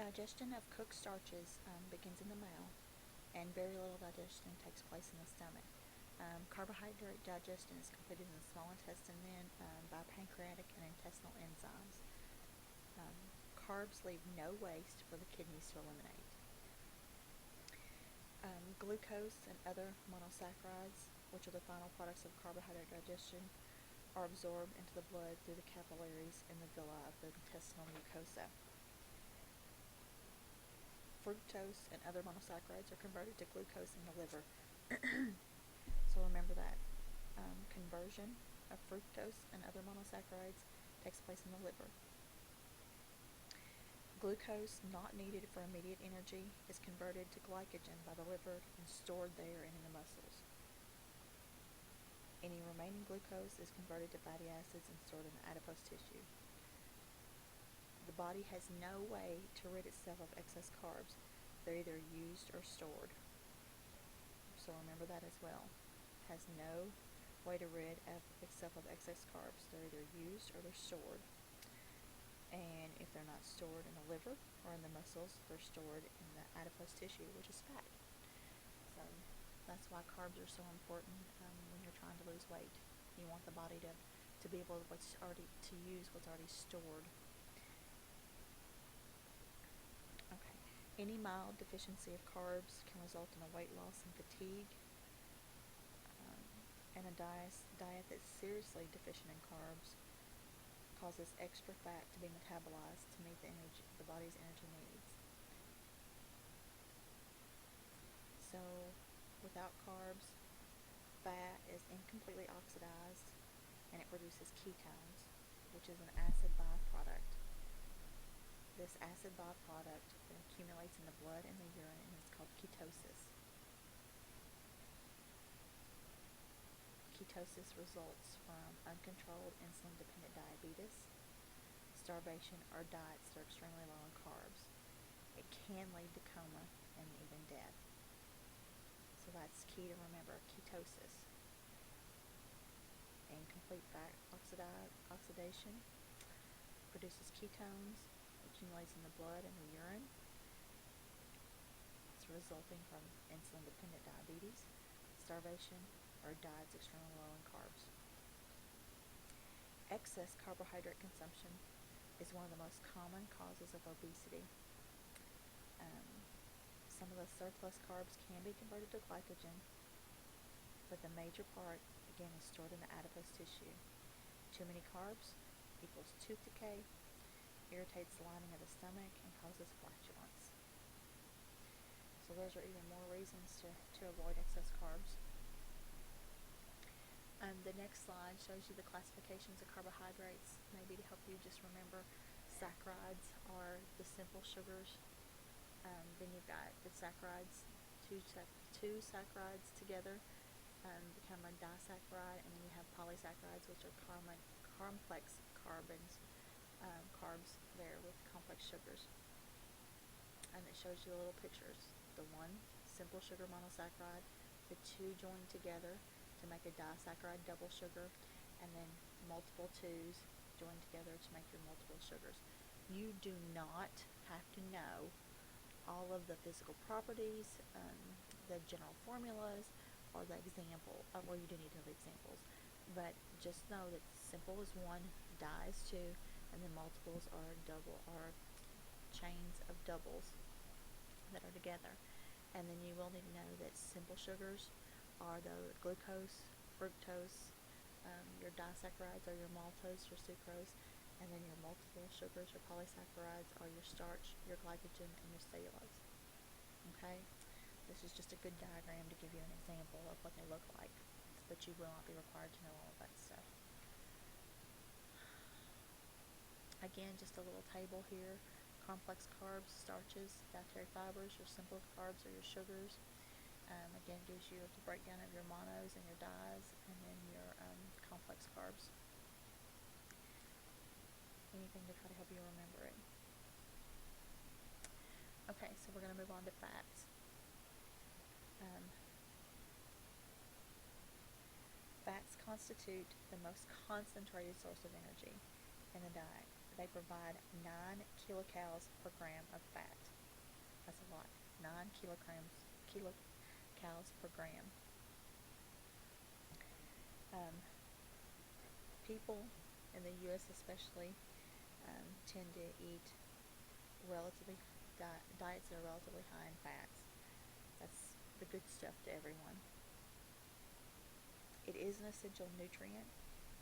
Digestion of cooked starches begins in the mouth, and very little digestion takes place in the stomach. Carbohydrate digestion is completed in the small intestine then by pancreatic and intestinal enzymes. Carbs leave no waste for the kidneys to eliminate. Glucose and other monosaccharides, which are the final products of carbohydrate digestion, are absorbed into the blood through the capillaries in the villi of the intestinal mucosa. Fructose and other monosaccharides are converted to glucose in the liver. So remember that. Conversion of fructose and other monosaccharides takes place in the liver. Glucose, not needed for immediate energy, is converted to glycogen by the liver and stored there and in the muscles. Any remaining glucose is converted to fatty acids and stored in the adipose tissue. The body has no way to rid itself of excess carbs. They're either used or stored. So remember that as well. It has no way to rid itself of excess carbs. They're either used or they're stored. And if they're not stored in the liver or in the muscles, they're stored in the adipose tissue, which is fat. So that's why carbs are so important when you're trying to lose weight. You want the body to be able to use what's already stored. Okay. Any mild deficiency of carbs can result in a weight loss and fatigue. And a diet that's seriously deficient in carbs causes extra fat to be metabolized to meet the body's energy needs. So without carbs, fat is incompletely oxidized and it produces ketones, which is an acid byproduct. This acid byproduct accumulates in the blood and the urine and is called ketosis. Ketosis results from uncontrolled insulin-dependent diabetes, starvation, or diets that are extremely low in carbs. It can lead to coma and even death. So that's key to remember, ketosis. Incomplete fat oxidation produces ketones, accumulates in the blood and the urine. It's resulting from insulin-dependent diabetes, starvation, or diets extremely low in carbs. Excess carbohydrate consumption is one of the most common causes of obesity. Some of the surplus carbs can be converted to glycogen, but the major part, again, is stored in the adipose tissue. Too many carbs equals tooth decay, irritates the lining of the stomach, and causes flatulence. So those are even more reasons to avoid excess carbs. The next slide shows you the classifications of carbohydrates, maybe to help you just remember. Saccharides are the simple sugars. Then you've got the saccharides, two saccharides together become a disaccharide, and then you have polysaccharides, which are complex carbs there with complex sugars. And it shows you the little pictures. The one simple sugar monosaccharide, the two joined together to make a disaccharide double sugar, and then multiple twos joined together to make your multiple sugars. You do not have to know all of the physical properties, the general formulas, or the example. Well, you do need to know the examples, but just know that simple is one, di is two, and then multiples are chains of doubles that are together. And then you will need to know that simple sugars are the glucose, fructose, your disaccharides are your maltose, your sucrose, and then your multiple sugars or polysaccharides are your starch, your glycogen, and your cellulose. Okay? This is just a good diagram to give you an example of what they look like, but you will not be required to know all of that stuff. Again, just a little table here. Complex carbs, starches, dietary fibers. Your simple carbs are your sugars. Again, gives you the breakdown of your monos and your dis, and then your complex carbs. Anything to try to help you remember it. Okay, so we're going to move on to fats. Fats constitute the most concentrated source of energy in the diet. they provide 9 kilocalories per gram of fat. That's a lot. 9 kilocalories per gram. People in the U.S. especially tend to eat relatively diets that are relatively high in fats. That's the good stuff to everyone. It is an essential nutrient,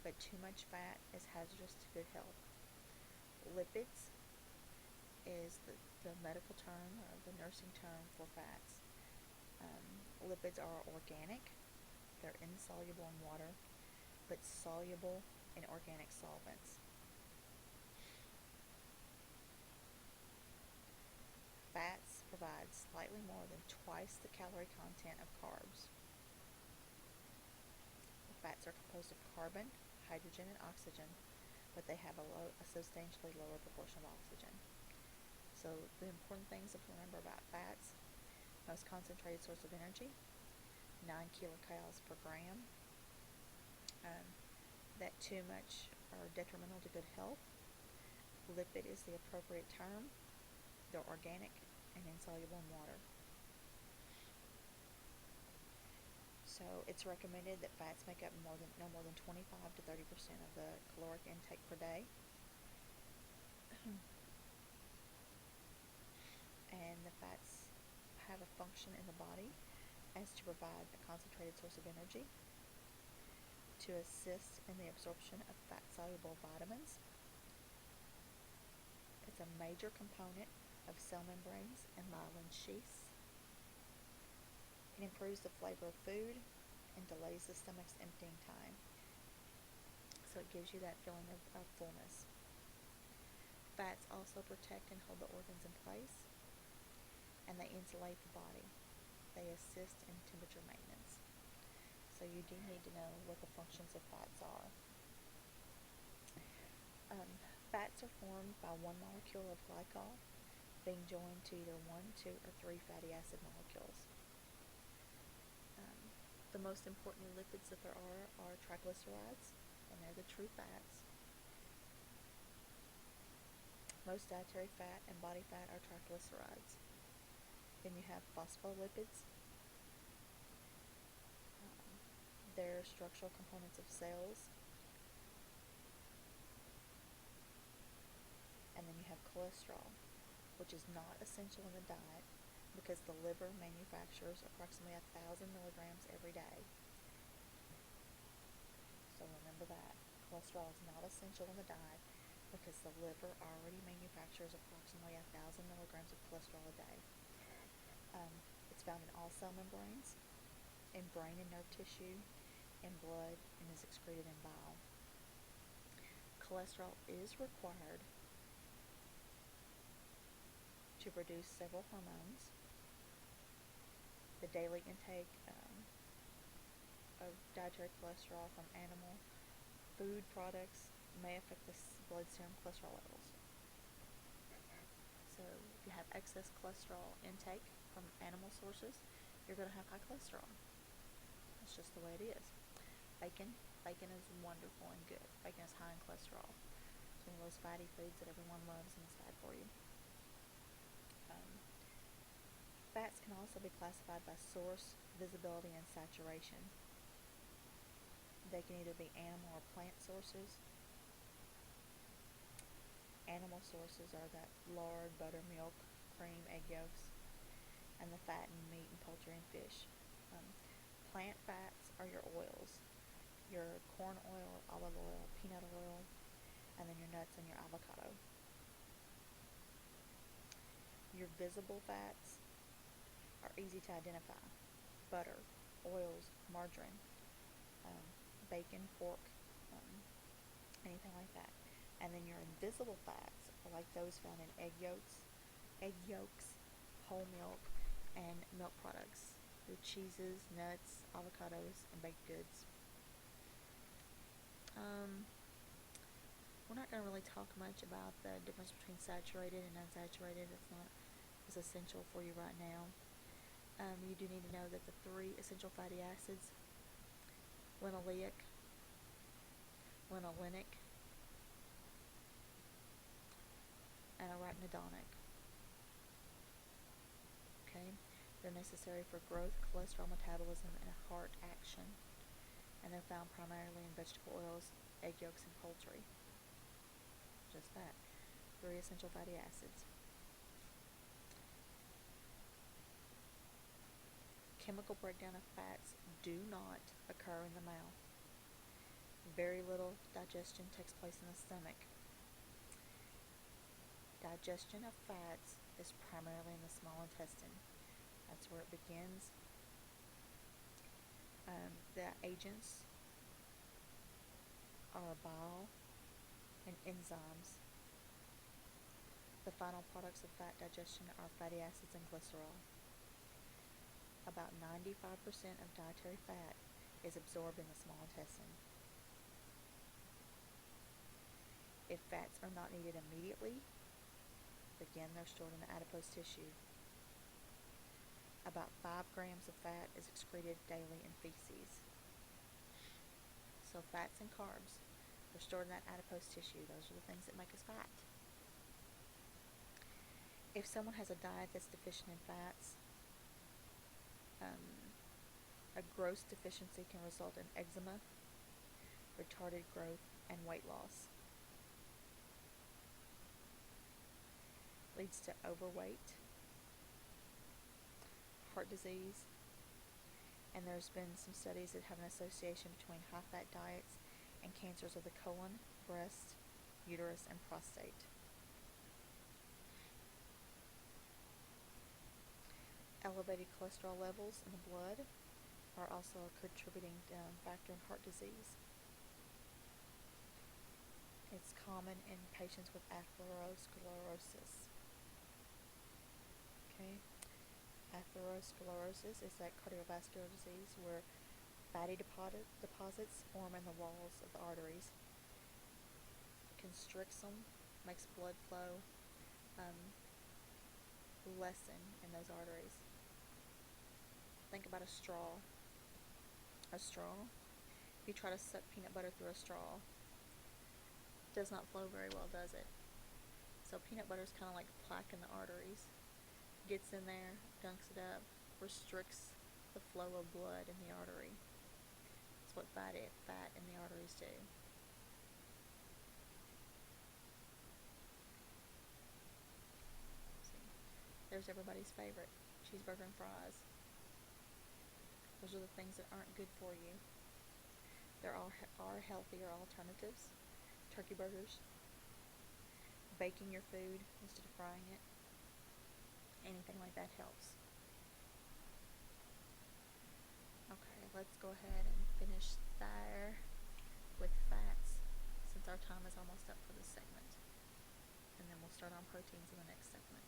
but too much fat is hazardous to good health. Lipids is the medical term or the nursing term for fats. Lipids are organic. They're insoluble in water, but soluble in organic solvents. Fats provide slightly more than twice the calorie content of carbs. The fats are composed of carbon, hydrogen, and oxygen, but they have a substantially lower proportion of oxygen. So the important things to remember about fats: most concentrated source of energy, 9 kilocalories per gram, that too much are detrimental to good health. Lipid is the appropriate term. They're organic and insoluble in water. So it's recommended that fats make up no more than 25 to 30% of the caloric intake per day. And the fats have a function in the body as to provide a concentrated source of energy, to assist in the absorption of fat-soluble vitamins. It's a major component of cell membranes and myelin sheaths. It improves the flavor of food and delays the stomach's emptying time. So it gives you that feeling of fullness. Fats also protect and hold the organs in place, and they insulate the body. They assist in temperature maintenance. So you do need to know what the functions of fats are. Fats are formed by one molecule of glycol being joined to either 1, 2, or 3 fatty acid molecules. The most important lipids that there are triglycerides, and they're the true fats. Most dietary fat and body fat are triglycerides. Then you have phospholipids. They're structural components of cells. And then you have cholesterol, which is not essential in the diet because the liver manufactures approximately 1,000 milligrams every day. So remember that. Cholesterol is not essential in the diet because the liver already manufactures approximately 1,000 milligrams of cholesterol a day. It's found in all cell membranes, in brain and nerve tissue, in blood, and is excreted in bile. Cholesterol is required to produce several hormones. The daily intake of dietary cholesterol from animal food products may affect the blood serum cholesterol levels. So if you have excess cholesterol intake from animal sources, you're going to have high cholesterol. That's just the way it is. Bacon is wonderful and good. Bacon is high in cholesterol. It's one of those fatty foods that everyone loves and it's bad for you. Fats can also be classified by source, visibility, and saturation. They can either be animal or plant sources. Animal sources are that lard, butter, milk, cream, egg yolks, and the fat in meat and poultry and fish. Plant fats are your oils, your corn oil, olive oil, peanut oil, and then your nuts and your avocado. Your visible fats are easy to identify: butter, oils, margarine, bacon, pork, anything like that. And then your invisible fats are like those found in egg yolks, whole milk, and milk products, your cheeses, nuts, avocados, and baked goods. We're not going to really talk much about the difference between saturated and unsaturated. It's not as essential for you right now. You do need to know that the 3 essential fatty acids, linoleic, linolenic, and arachidonic. Okay, they're necessary for growth, cholesterol metabolism, and heart action, and they're found primarily in vegetable oils, egg yolks, and poultry. Just that. 3 essential fatty acids. Chemical breakdown of fats do not occur in the mouth. Very little digestion takes place in the stomach. Digestion of fats is primarily in the small intestine. That's where it begins. The agents are bile and enzymes. The final products of fat digestion are fatty acids and glycerol. About 95% of dietary fat is absorbed in the small intestine. If fats are not needed immediately, again, they're stored in the adipose tissue. About 5 grams of fat is excreted daily in feces. So fats and carbs are stored in that adipose tissue. Those are the things that make us fat. If someone has a diet that's deficient in fats, a gross deficiency can result in eczema, retarded growth, and weight loss. Leads to overweight, heart disease, and there's been some studies that have an association between high-fat diets and cancers of the colon, breast, uterus, and prostate. Elevated cholesterol levels in the blood are also a contributing factor in heart disease. It's common in patients with atherosclerosis. Okay, atherosclerosis is that cardiovascular disease where fatty deposits form in the walls of the arteries. Constricts them, makes blood flow lessen in those arteries. Think about a straw. If you try to suck peanut butter through a straw, it does not flow very well, does it? So peanut butter is kind of like plaque in the arteries. Gets in there, dunks it up, restricts the flow of blood in the artery. That's what fat in the arteries do. See, there's everybody's favorite, cheeseburger and fries. Those are the things that aren't good for you. There are healthier alternatives. Turkey burgers, baking your food instead of frying it. Anything like that helps. Okay, let's go ahead and finish there with fats, since our time is almost up for this segment. And then we'll start on proteins in the next segment.